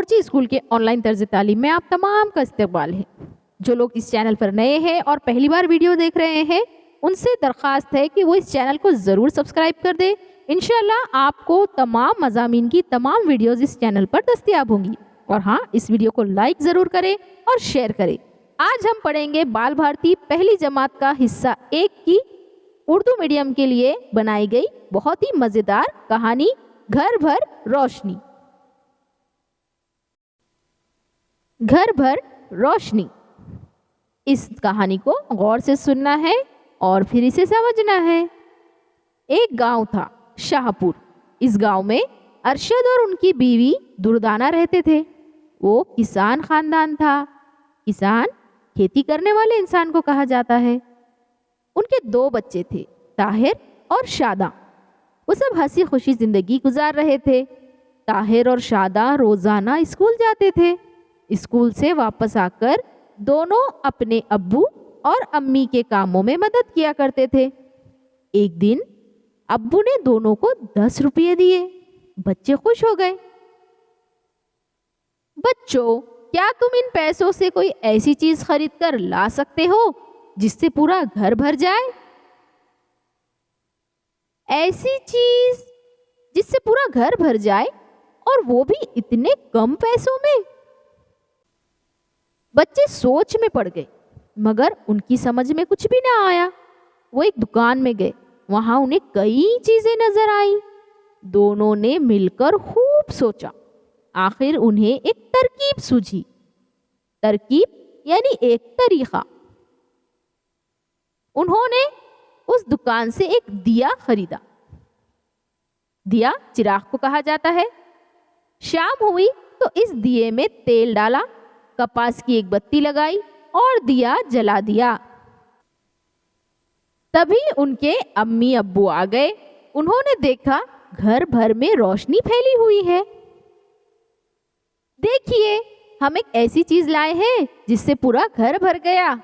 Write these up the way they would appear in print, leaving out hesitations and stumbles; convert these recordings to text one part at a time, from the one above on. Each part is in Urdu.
تورچی اسکول کے آن لائن طرز تعلیم میں آپ تمام کا استقبال ہے۔ جو لوگ اس چینل پر نئے ہیں اور پہلی بار ویڈیو دیکھ رہے ہیں ان سے درخواست ہے کہ وہ اس چینل کو ضرور سبسکرائب کر دیں۔ انشاءاللہ آپ کو تمام مضامین کی تمام ویڈیوز اس چینل پر دستیاب ہوں گی۔ اور ہاں، اس ویڈیو کو لائک ضرور کریں اور شیئر کریں۔ آج ہم پڑھیں گے بال بھارتی پہلی جماعت کا حصہ 1 کی اردو میڈیم کے لیے بنائی گئی بہت ہی مزیدار کہانی گھر بھر روشنی۔ گھر بھر روشنی۔ اس کہانی کو غور سے سننا ہے اور پھر اسے سمجھنا ہے۔ ایک گاؤں تھا، شاہ پور۔ اس گاؤں میں ارشد اور ان کی بیوی دردانہ رہتے تھے۔ وہ کسان خاندان تھا۔ کسان کھیتی کرنے والے انسان کو کہا جاتا ہے۔ ان کے 2 بچے تھے، طاہر اور شاداں۔ وہ سب ہنسی خوشی زندگی گزار رہے تھے۔ طاہر اور شاداں روزانہ اسکول جاتے تھے۔ اسکول سے واپس آ کر دونوں اپنے ابو اور امی کے کاموں میں مدد کیا کرتے تھے۔ ایک دن ابو نے دونوں کو 10 روپے دیے۔ بچے خوش ہو گئے۔ بچوں، کیا تم ان پیسوں سے کوئی ایسی چیز خرید کر لا سکتے ہو جس سے پورا گھر بھر جائے؟ ایسی چیز جس سے پورا گھر بھر جائے، اور وہ بھی اتنے کم پیسوں میں؟ بچے سوچ میں پڑ گئے، مگر ان کی سمجھ میں کچھ بھی نہ آیا۔ وہ ایک دکان میں گئے۔ وہاں انہیں کئی چیزیں نظر آئیں۔ دونوں نے مل کر خوب سوچا۔ آخر انہیں ایک ترکیب سوجھی۔ ترکیب یعنی ایک طریقہ۔ انہوں نے اس دکان سے ایک دیا خریدا۔ دیا چراغ کو کہا جاتا ہے۔ شام ہوئی تو اس دیے میں تیل ڈالا، کپاس کی ایک بتی لگائی اور دیا جلا دیا۔ تبھی ان کے امی ابو آ گئے۔ انہوں نے دیکھا گھر بھر میں روشنی پھیلی ہوئی ہے۔ دیکھیے، ہم ایک ایسی چیز لائے ہیں جس سے پورا گھر بھر گیا۔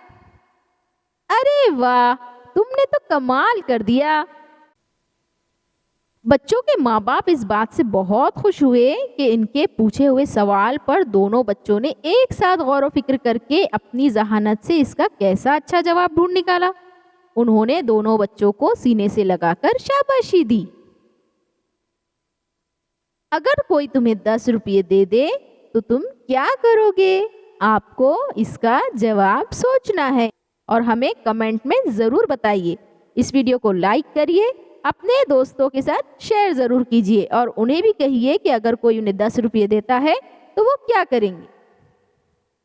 ارے واہ، تم نے تو کمال کر دیا۔ بچوں کے ماں باپ اس بات سے بہت خوش ہوئے کہ ان کے پوچھے ہوئے سوال پر دونوں بچوں نے ایک ساتھ غور و فکر کر کے اپنی ذہانت سے اس کا کیسا اچھا جواب ڈھونڈ نکالا۔ انہوں نے دونوں بچوں کو سینے سے لگا کر شاباشی دی۔ اگر کوئی تمہیں 10 روپے دے دے تو تم کیا کرو گے؟ آپ کو اس کا جواب سوچنا ہے اور ہمیں کمنٹ میں ضرور بتائیے۔ اس ویڈیو کو لائک کریے، اپنے دوستوں کے ساتھ شیئر ضرور کیجیے اور انہیں بھی کہیے کہ اگر کوئی انہیں 10 روپے دیتا ہے تو وہ کیا کریں گے۔